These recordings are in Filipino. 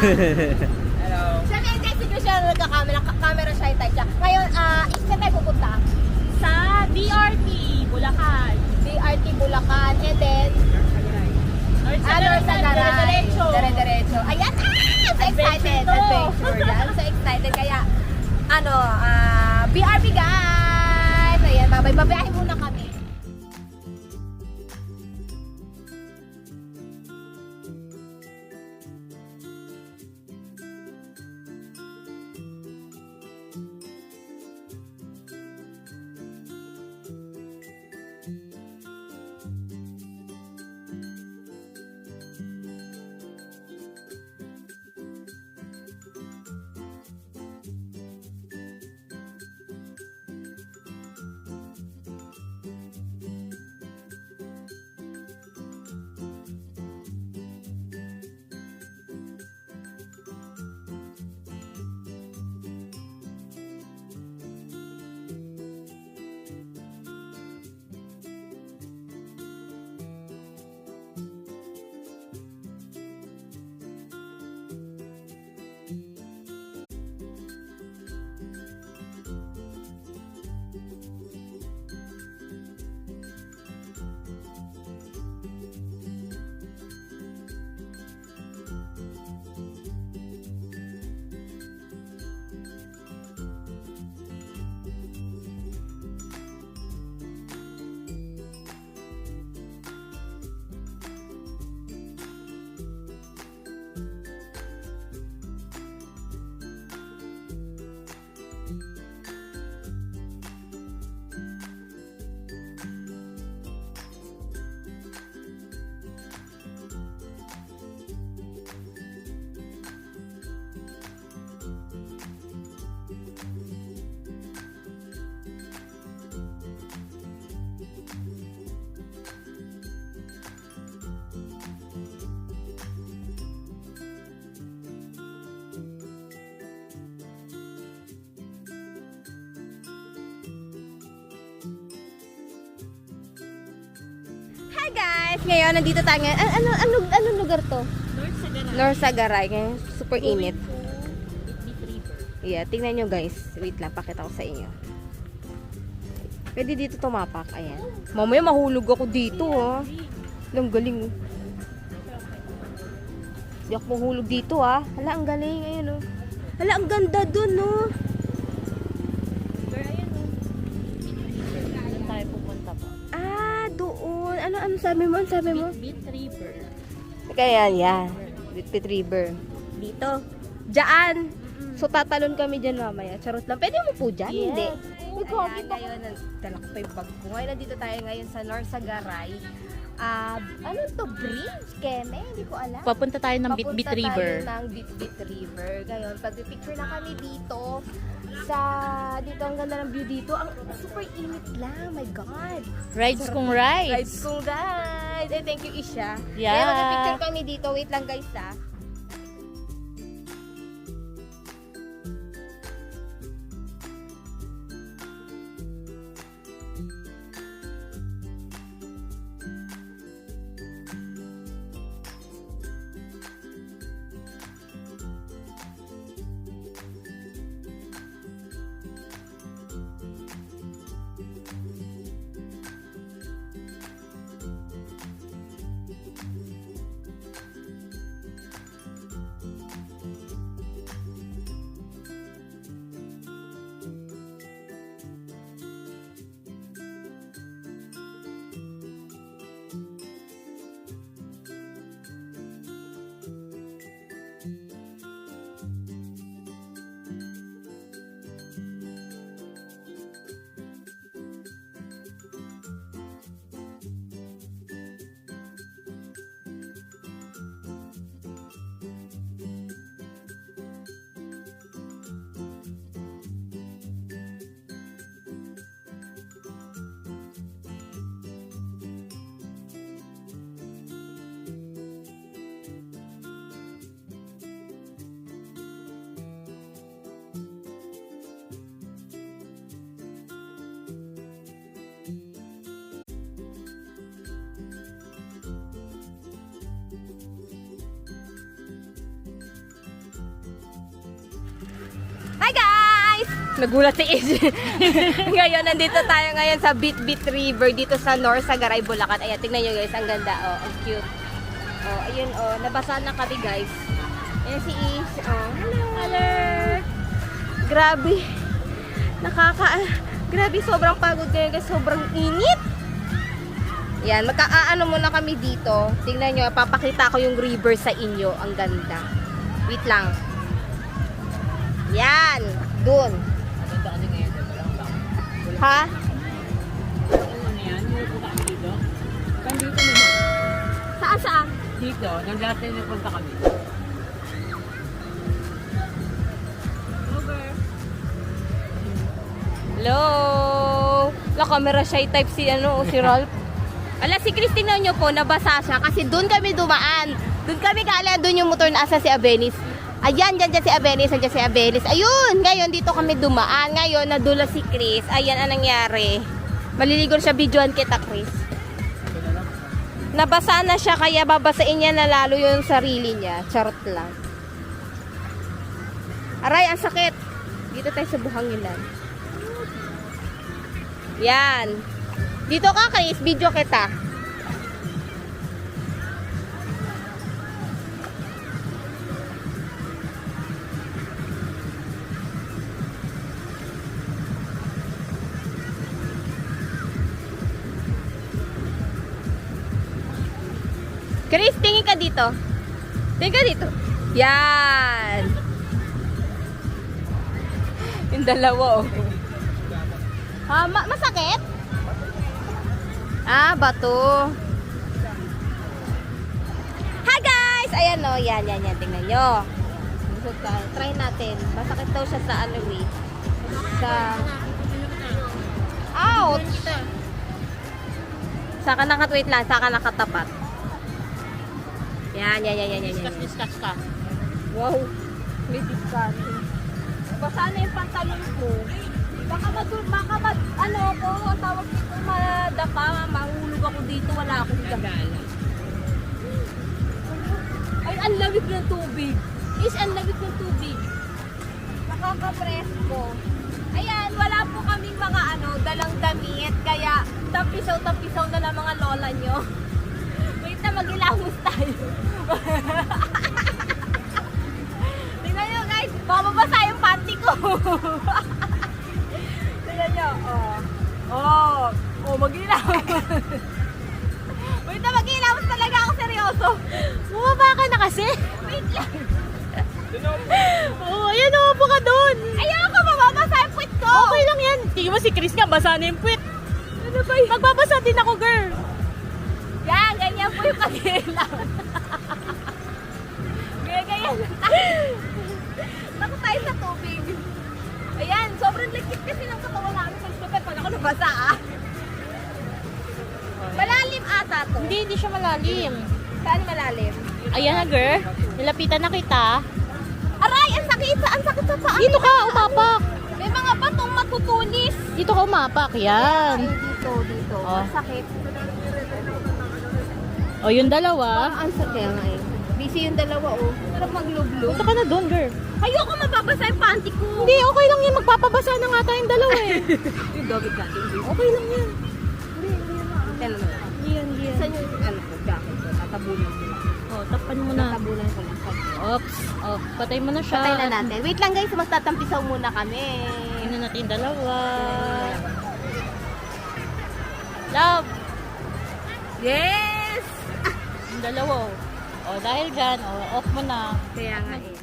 Hello. Siya may executive siya nagka-camera shy type siya. Ngayon, isa tayo pupunta Sa DRT, Bulacan. DRT Bulacan and then Sagaray. Dire-diretso. Ayan! So excited. Adventure. Yan. So excited. Kaya, BRB guys! Ayan, babayahin muna kami. Hi guys! Ngayon, nandito tayo ngayon. Anong lugar to? North Sagaray. Ngayon, super init. Yeah, tingnan nyo guys. Wait lang, pakita ko sa inyo. Pwede dito tumapak. Ayan. Mamaya mahulog ako dito, ha. Ang galing, oh. Hindi ako mahulog dito, ha. Hala, ang galing. Ayan, oh. Hala, ang ganda dun, oh. Saan tayo pupunta pa? Ah, doon. Ano sabi mo? Ano sabi mo? Beat River. Kaya yan. Bitbit River. Dito. Diyan. So, tatalon kami dyan mamaya. Charot lang. Pwede mo po dyan? Yes. Hindi. Ayan, ngayon, dala ko pa yung bag ko. Ngayon, nandito tayo ngayon sa North Sagaray. Ano to? Bridge? Keme? Hindi ko alam. Papunta tayo ng Beat River. Papunta tayo ng Bitbit River. Ngayon, pag-picture na kami dito, dito ang ganda ng view dito. Ang super init lang. My God. Rides kung rides. Rides kong guys. Eh, thank you, Isha. Yeah. Ngayon, mag-picture kami dito. Wait lang, guys, ha. Nagulat si Is. Ngayon, nandito tayo ngayon sa Bitbit River, dito sa North Sagaray, Bulacan. Ayan, tignan nyo guys, ang ganda. Oh, ang cute. Oh, ayun, oh, nabasa na kami guys. Ayan si Is. Oh, hello. Grabe. Grabe, sobrang pagod ngayon guys. Sobrang init. Yan, magkaaano muna kami dito. Tingnan nyo, papakita ko yung river sa inyo. Ang ganda. Wait lang. Yan, dun. Ha? Saan? Dito, nang dati nagpunta kami. Hello? La camera shy type si si Ralph. Ala, si Christine nyo po, nabasa siya kasi doon kami dumaan. Doon kami kala, doon yung motor na asa si Abenis. Ayan, dyan si Abenis, andyan si Abenis. Ayun, ngayon dito kami dumaan. Ngayon, nadula si Chris. Ayan, anong nangyari? Maliligo siya, videoan kita, Chris. Nabasa na siya, kaya babasain niya na lalo yung sarili niya. Charot lang. Aray, ang sakit. Dito tayo sa buhanginan. Yan. Dito ka, Chris. Video kita. Chris, tingin ka dito. Tingin ka dito. Yan. Yung dalawa, oh. Ha, masakit? Ah, bato. Hi guys! Ayan o, yan. Tingnan nyo. Try natin. Masakit daw siya sa ano eh. Sa... Ouch! Saka wait lang. Saka nakatapat. Yan. Discuss ka. Wow. May discuss. Basa na yung pantalon ko. Baka ang tawag dito, madapa, mahulog ako dito, wala akong gagala. Ay, ang lamig ng tubig. Ang lamig ng tubig. Nakaka-presko. Ayan, wala po kaming mga dalang damit, kaya tapisaw na lang mga lola nyo. Wait na, mag-ilamos tayo. Tingnan nyo guys, bababasa yung panty ko. Tingnan nyo, mag-ilamos. Wait na, mag-ilamos talaga ako, seryoso. Bumaba ka na kasi. Wait lang. Ayan, umupo ka doon. Ayoko, mababasa yung puwit ko. Okay lang yan. Tingin mo si Chris nga, basa na yung puwit. Ano ba yun? Magbabasa din ako, girl. Yan, ganyan po yung pag-ilaw. Ganyan lang tayo. Takot tayo sa tubig. Ayan, sobrang ligit kasi ng katawan namin sa stupid pag ako nabasa Malalim ata to. Hindi siya malalim. Saan malalim? Ayan na, girl. Nilapitan na kita. Aray, ang sakit sa paa. Dito ka, umapak. May mga batong matutulis. Dito ka umapak. Yan. Ay, dito. Oh. Ang sakit. O, yung dalawa. Ang sakit kaya nga eh. Busy yung dalawa Parang maglublo. Punta ka na doon, girl. Ayoko mababasa yung panty ko. Hindi, okay lang yan. Magpapabasa na nga tayong dalawa eh. Yung doggy natin. Okay lang yan. Yan. Saan yung jacket ko? Tatabunan ko lang. O, tapan mo na. Tatabunan ko lang. Oops. O, patay mo na siya. Patay na natin. Wait lang guys, magtatampisaw muna kami. Tingnan natin yung dalawa. Love. Yes! Yung dalawa. O, dahil dyan, off mo na. Kaya nga eh.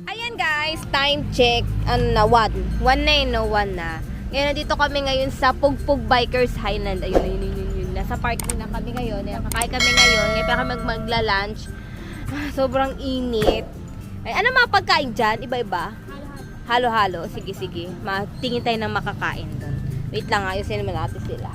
Ayan guys, time check. Ano na, 1 na yun, no? 1 na. Ngayon, nandito kami ngayon sa Pugpug Bikers Highland. Ayun. Nasa parking na kami ngayon. Kakain kami ngayon. Ngayon pa kami magla-lunch. Sobrang init. Ay, ano mga pagkain dyan? Iba-iba? Halo-halo. Sige. Tingin tayo ng makakain doon. Wait lang, ayusin naman natin sila.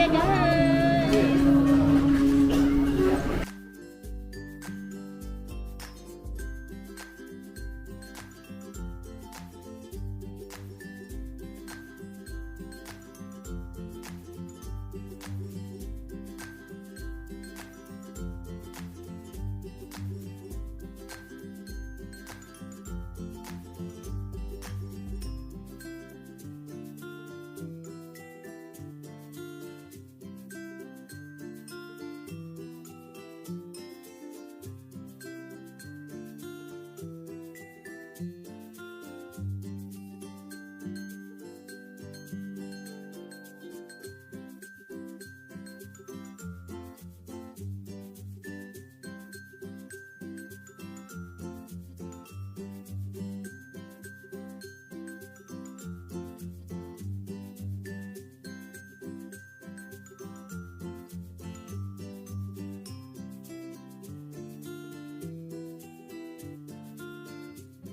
na guys!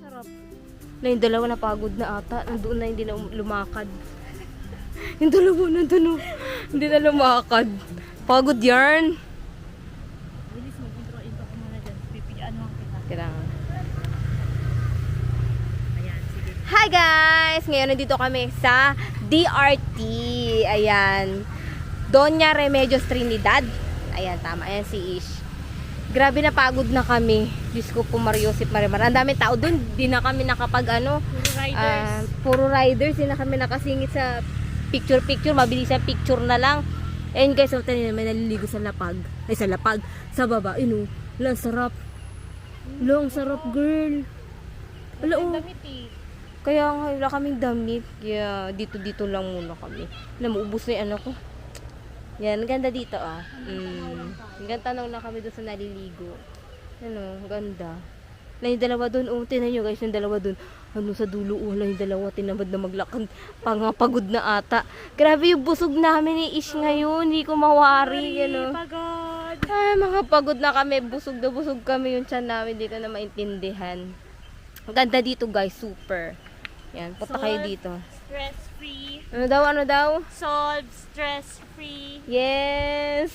Sarap. Na yung dalawa napagod na ata. Nandoon na hindi na lumakad. Yung dalawa nandun oh. Hindi na lumakad. Pagod yarn. Bilis mo, intro ko muna dyan. Pipilian mo kita. Kailangan. Ayan, sige. Hi guys! Ngayon nandito kami sa DRT. Ayan. Doña Remedios Trinidad. Ayan, tama. Ayan si Ish. Grabe na pagod na kami. Diyos ko po, Mariosip Marimar. Ang daming tao dun. Di na kami nakapag ano. Puro riders. Puro riders. Di na kami nakasingit sa picture-picture. Mabilis ang picture na lang. Ayun guys, so, tayo may naliligo sa lapag. Ay, sa lapag. Sa baba. Ino. Wala, sarap. Wala, ang sarap, girl. Wala, oh. Damit eh. Kaya nga, wala kaming damit. Kaya dito lang muna kami. Alam mo, ubos na yung ano ko. Yan, ganda dito ah. Ganda tanong na kami doon sa naliligo. Ano, ganda. Na yung dalawa doon, oh, tinan nyo guys, yung dalawa doon. Ano sa dulo, wala yung dalawa, tinamad na maglakad. Pagod na ata. Grabe yung busog namin ni Ish ngayon. Hindi ko mawari. Ano. Pagod. Ay, mga pagod na kami. Busog na busog kami yung tiyan namin. Hindi ko na maintindihan. Ganda dito guys, super. Yan, punta kayo dito. Stress-free. Ano daw, ano daw? Solve stress-free. Yes!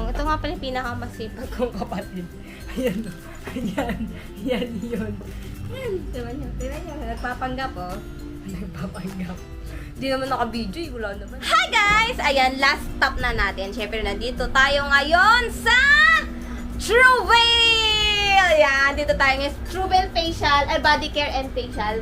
Ito nga pala yung pinakamasipag kong kapatid. Ayan o. Ayan. Yan yun. Yan. Tingnan nyo. Tingnan nyo. Nagpapanggap o. Nagpapanggap. Di naman naka-video eh. Wala naman. Hi guys! Ayan, last stop na natin. Siyempre, nandito tayo ngayon sa Trueveil! Ayan, dito tayo ngayon. Trueveil Facial, Body Care and Facial.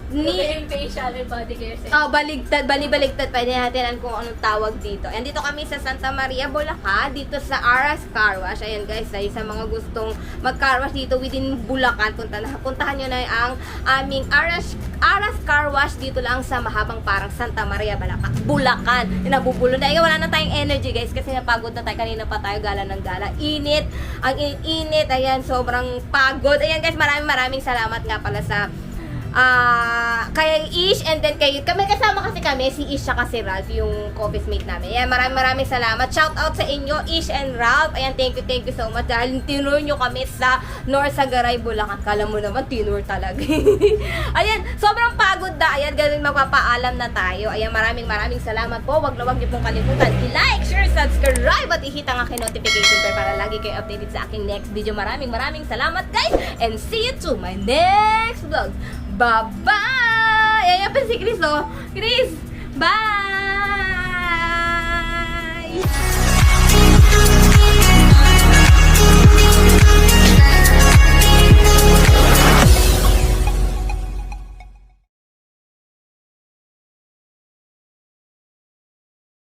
Facial and body care set. Oh, baligtad, bali-baligtad. Pwede natin kung anong tawag dito. And dito kami sa Santa Maria, Bulacan. Dito sa Aras Car Wash. Ayan guys, ay sa mga gustong mag-car wash dito within Bulacan. Puntahan nyo na ang aming Aras Car Wash dito lang sa mahabang parang Santa Maria, Bulacan. Nabubulo na. Wala na tayong energy guys kasi napagod na tayo. Kanina pa tayo gala ng gala. Init. Ang init. Ayan, sobrang pagod. Ayan guys, maraming salamat nga pala sa kay Ish and then kay kami kasama kasi kami si Ish at si Ralph yung office mate namin. Ayan, maraming salamat. Shout out sa inyo Ish and Ralph. Ayan, thank you so much dahil tinur nyo kami sa North Sagaray, Bulacan. Kala mo naman tinur talaga. Ayan, sobrang pagod na. Ayan, ganun magpapaalam na tayo. Ayan, maraming salamat po. Wag na wag niyo pong kalimutan i-like, share, subscribe at i-hit ang aking notification bell para lagi kayo updated sa aking next video. Maraming salamat guys and see you to my next vlog. Bye-bye! Ayan pa si Chris, oh. Chris, bye!